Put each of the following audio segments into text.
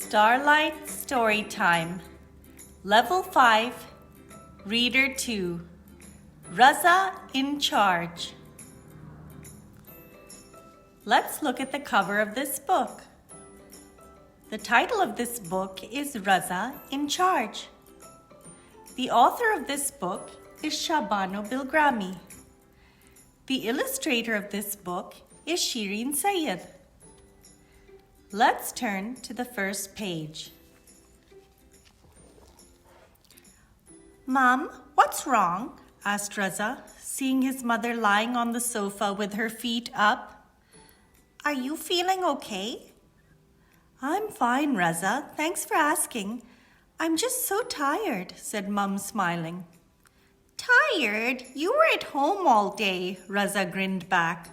Starlight Storytime, Level 5, Reader 2, Raza in Charge. Let's look at the cover of this book. The title of this book is Raza in Charge. The author of this book is Shabano Bilgrami. The illustrator of this book is Shireen Syed. Let's turn to the first page. "Mom, what's wrong?" asked Raza, seeing his mother lying on the sofa with her feet up. "Are you feeling okay?" "I'm fine, Raza. Thanks for asking. I'm just so tired," said Mum, smiling. "Tired? You were at home all day," Raza grinned back.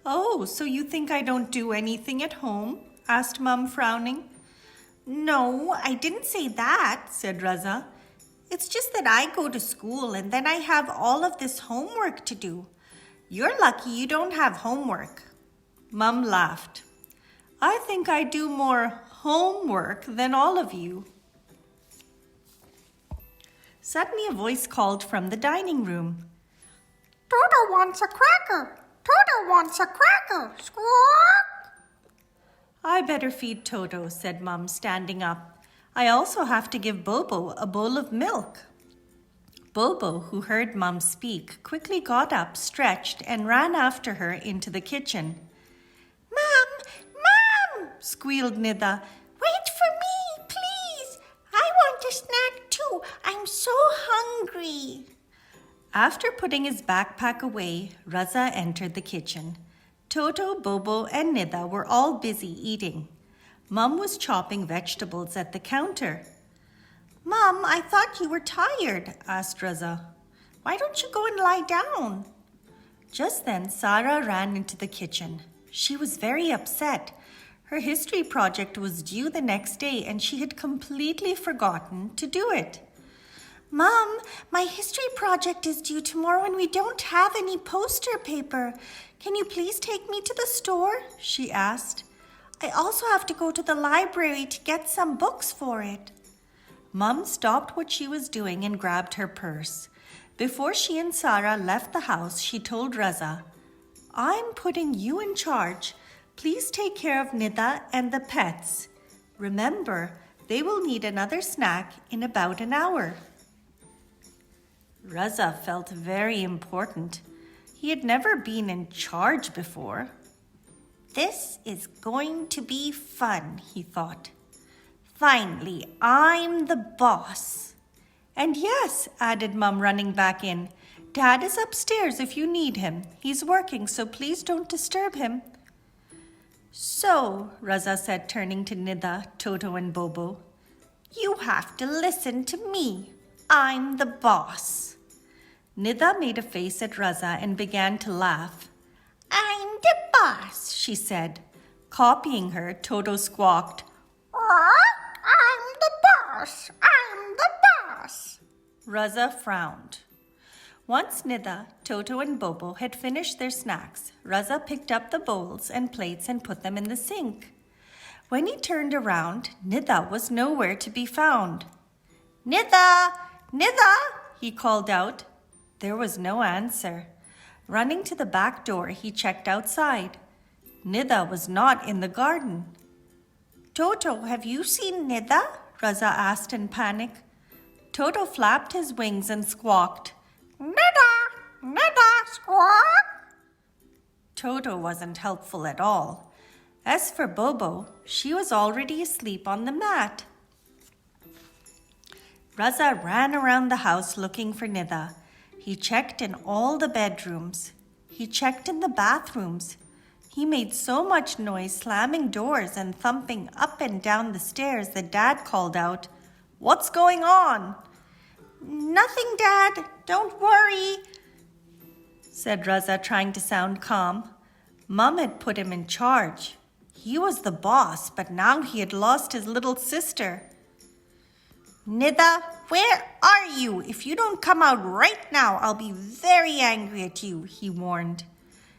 "Oh, so you think I don't do anything at home?" asked Mum, frowning. "No, I didn't say that," said Raza. "It's just that I go to school and then I have all of this homework to do. You're lucky you don't have homework." Mum laughed. "I think I do more homework than all of you." Suddenly a voice called from the dining room. "Toto wants a cracker! Toto wants a cracker! Squawk!" "I better feed Toto," said Mum, standing up. "I also have to give Bobo a bowl of milk." Bobo, who heard Mum speak, quickly got up, stretched, and ran after her into the kitchen. "Mom! Mom!" squealed Nida. "Wait for me, please! I want a snack too. I'm so hungry." After putting his backpack away, Raza entered the kitchen. Toto, Bobo, and Nida were all busy eating. Mum was chopping vegetables at the counter. "Mom, I thought you were tired," asked Raza. "Why don't you go and lie down?" Just then, Sarah ran into the kitchen. She was very upset. Her history project was due the next day and she had completely forgotten to do it. "Mom, my history project is due tomorrow and we don't have any poster paper. Can you please take me to the store?" she asked. "I also have to go to the library to get some books for it." Mum stopped what she was doing and grabbed her purse. Before she and Sarah left the house, she told Raza, "I'm putting you in charge. Please take care of Nida and the pets. Remember, they will need another snack in about an hour." Raza felt very important. He had never been in charge before. "This is going to be fun," he thought. "Finally, I'm the boss." "And yes," added Mum, running back in, "Dad is upstairs if you need him. He's working, so please don't disturb him." "So," Raza said, turning to Nida, Toto, and Bobo, "you have to listen to me. I'm the boss." Nida made a face at Raza and began to laugh. "I'm the boss," she said. Copying her, Toto squawked, "I'm the boss. I'm the boss." Raza frowned. Once Nida, Toto, and Bobo had finished their snacks, Raza picked up the bowls and plates and put them in the sink. When he turned around, Nida was nowhere to be found. "Nida! Nida!" he called out. There was no answer. Running to the back door, he checked outside. Nida was not in the garden. "Toto, have you seen Nida?" Raza asked in panic. Toto flapped his wings and squawked, "Nida! Nida! Squawk!" Toto wasn't helpful at all. As for Bobo, she was already asleep on the mat. Raza ran around the house looking for Nida. He checked in all the bedrooms. He checked in the bathrooms. He made so much noise slamming doors and thumping up and down the stairs that Dad called out, "What's going on?" "Nothing, Dad. Don't worry," said Raza, trying to sound calm. Mum had put him in charge. He was the boss, but now he had lost his little sister. "Nida, where are you? If you don't come out right now, I'll be very angry at you," he warned.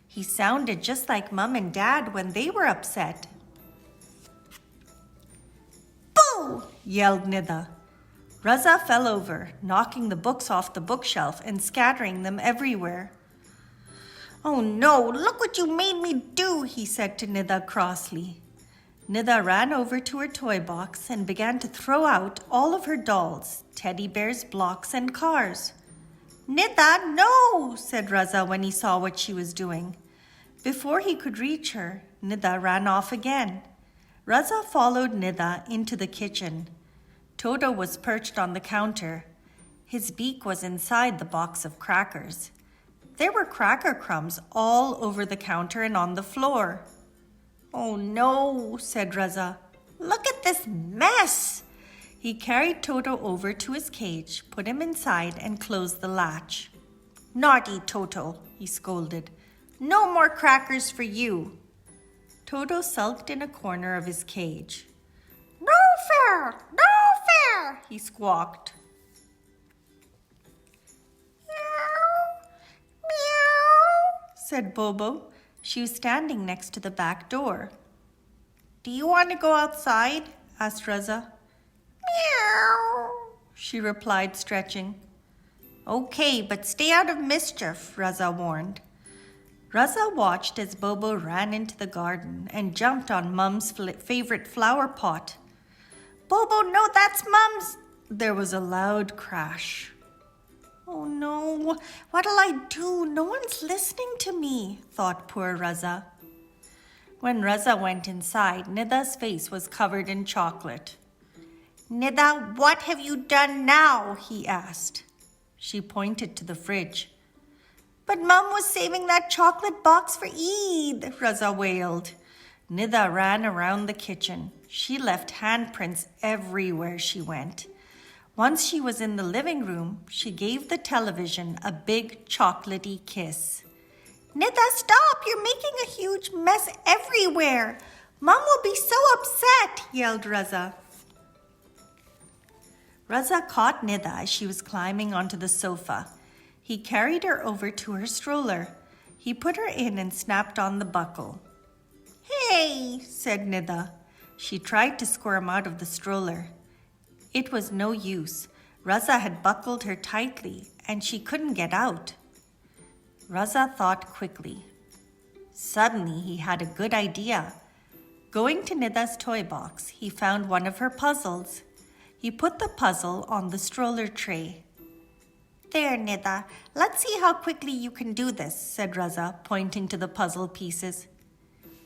He sounded just like Mum and Dad when they were upset. yelled Nida. Raza fell over, knocking the books off the bookshelf and scattering them everywhere. Oh no, look what you made me do, he said to Nida crossly. Nida ran over to her toy box and began to throw out all of her dolls, teddy bears, blocks, and cars. Nida, no, said Raza when he saw what she was doing. Before he could reach her, Nida ran off again. Raza followed Nida into the kitchen. Toto was perched on the counter. His beak was inside the box of crackers. There were cracker crumbs all over the counter and on the floor. Oh no, said Raza. Look at this mess. He carried Toto over to his cage, put him inside, and closed the latch. Naughty Toto, he scolded. No more crackers for you. Toto sulked in a corner of his cage. No fair, no fair, he squawked. Meow, meow, said Bobo. She was standing next to the back door. Do you want to go outside? asked Raza. Meow, she replied, stretching. Okay, but stay out of mischief, Raza warned. Raza watched as Bobo ran into the garden and jumped on Mum's favorite flower pot. Bobo, no, that's Mum's. There was a loud crash. Oh no, what'll I do? No one's listening to me, thought poor Raza. When Raza went inside, Nida's face was covered in chocolate. Nida, what have you done now? He asked. She pointed to the fridge. But Mum was saving that chocolate box for Eid, Raza wailed. Nida ran around the kitchen. She left handprints everywhere she went. Once she was in the living room, she gave the television a big chocolatey kiss. Nida, stop! You're making a huge mess everywhere. Mum will be so upset, yelled Raza. Raza caught Nida as she was climbing onto the sofa. He carried her over to her stroller. He put her in and snapped on the buckle. Hey, said Nida. She tried to squirm out of the stroller. It was no use. Raza had buckled her tightly, and she couldn't get out. Raza thought quickly. Suddenly, he had a good idea. Going to Nida's toy box, he found one of her puzzles. He put the puzzle on the stroller tray. There, Nida. Let's see how quickly you can do this, said Raza, pointing to the puzzle pieces.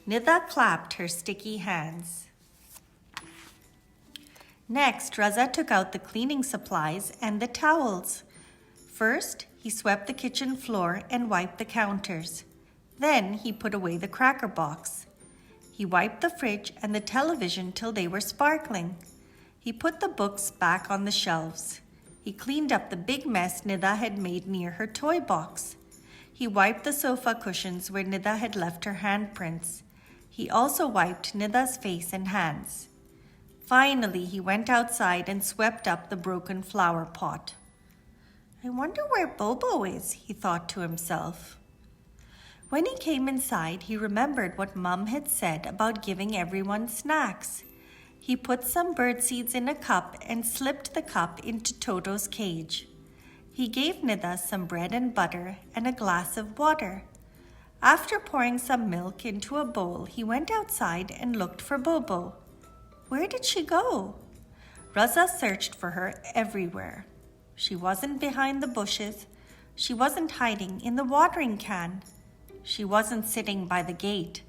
Nida clapped her sticky hands. Next, Raza took out the cleaning supplies and the towels. First, he swept the kitchen floor and wiped the counters. Then he put away the cracker box. He wiped the fridge and the television till they were sparkling. He put the books back on the shelves. He cleaned up the big mess Nida had made near her toy box. He wiped the sofa cushions where Nida had left her handprints. He also wiped Nida's face and hands. Finally, he went outside and swept up the broken flower pot. I wonder where Bobo is, he thought to himself. When he came inside, he remembered what Mum had said about giving everyone snacks. He put some birdseeds in a cup and slipped the cup into Toto's cage. He gave Nida some bread and butter and a glass of water. After pouring some milk into a bowl, he went outside and looked for Bobo. Where did she go? Raza searched for her everywhere. She wasn't behind the bushes. She wasn't hiding in the watering can. She wasn't sitting by the gate.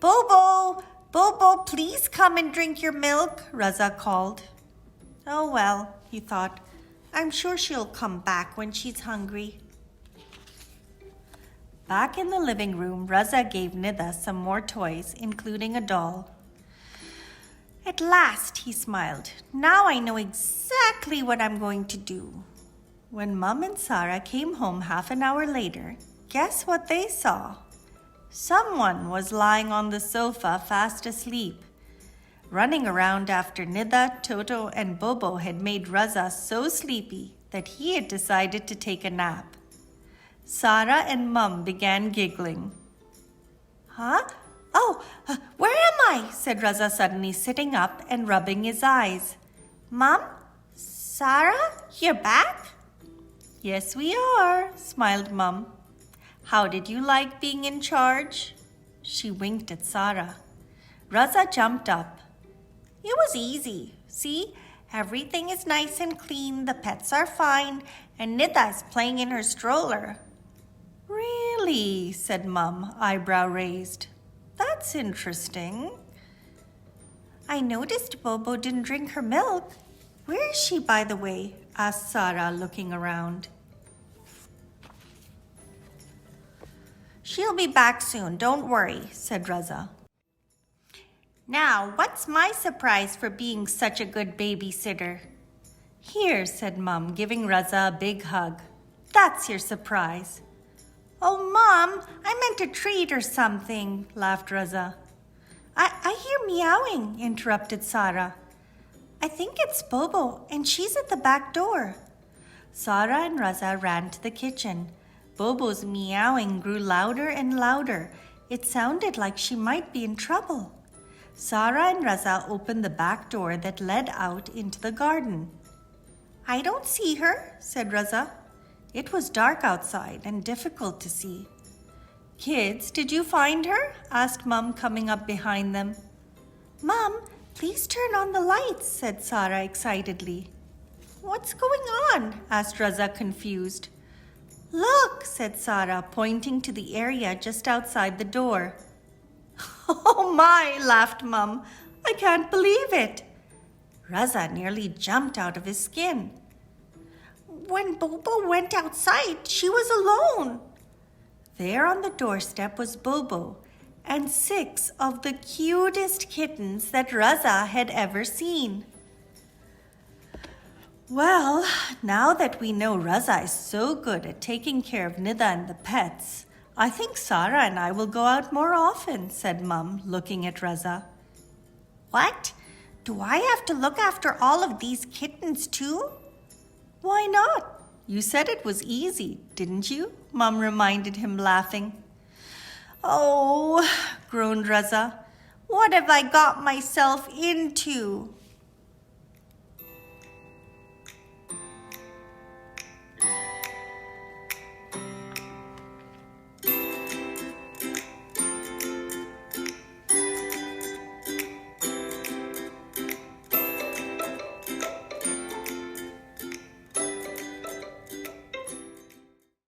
Bobo! Bobo, please come and drink your milk, Raza called. Oh well, he thought. I'm sure she'll come back when she's hungry. Back in the living room, Raza gave Nida some more toys, including a doll. At last, he smiled. Now I know exactly what I'm going to do. When Mum and Sarah came home half an hour later, guess what they saw? Someone was lying on the sofa fast asleep. Running around after Nida, Toto, and Bobo had made Raza so sleepy that he had decided to take a nap. Sarah and Mum began giggling. Huh? Oh, where am I? said Raza suddenly, sitting up and rubbing his eyes. Mom? Sarah? You're back? Yes, we are, smiled Mum. How did you like being in charge? She winked at Sarah. Raza jumped up. It was easy. See, everything is nice and clean, the pets are fine, and Nida is playing in her stroller. Really? Said Mum, eyebrow raised. That's interesting. I noticed Bobo didn't drink her milk. Where is she, by the way? Asked Sarah, looking around. She'll be back soon, don't worry, said Raza. Now, what's my surprise for being such a good babysitter? Here, said Mum, giving Raza a big hug. That's your surprise. Oh, Mom, I meant a treat or something, laughed Raza. I hear meowing, interrupted Sarah. I think it's Bobo, and she's at the back door. Sarah and Raza ran to the kitchen. Bobo's meowing grew louder and louder. It sounded like she might be in trouble. Sarah and Raza opened the back door that led out into the garden. I don't see her, said Raza. It was dark outside and difficult to see. Kids, did you find her? Asked Mum, coming up behind them. Mom, please turn on the lights, said Sarah excitedly. What's going on? Asked Raza, confused. Look, said Sarah, pointing to the area just outside the door. Oh my, laughed Mum. I can't believe it. Raza nearly jumped out of his skin. When Bobo went outside, she was alone. There on the doorstep was Bobo and 6 of the cutest kittens that Raza had ever seen. Well, now that we know Raza is so good at taking care of Nida and the pets, I think Sarah and I will go out more often, said Mum, looking at Raza. What? Do I have to look after all of these kittens too? Why not? You said it was easy, didn't you? Mum reminded him, laughing. Oh, groaned Raza. What have I got myself into?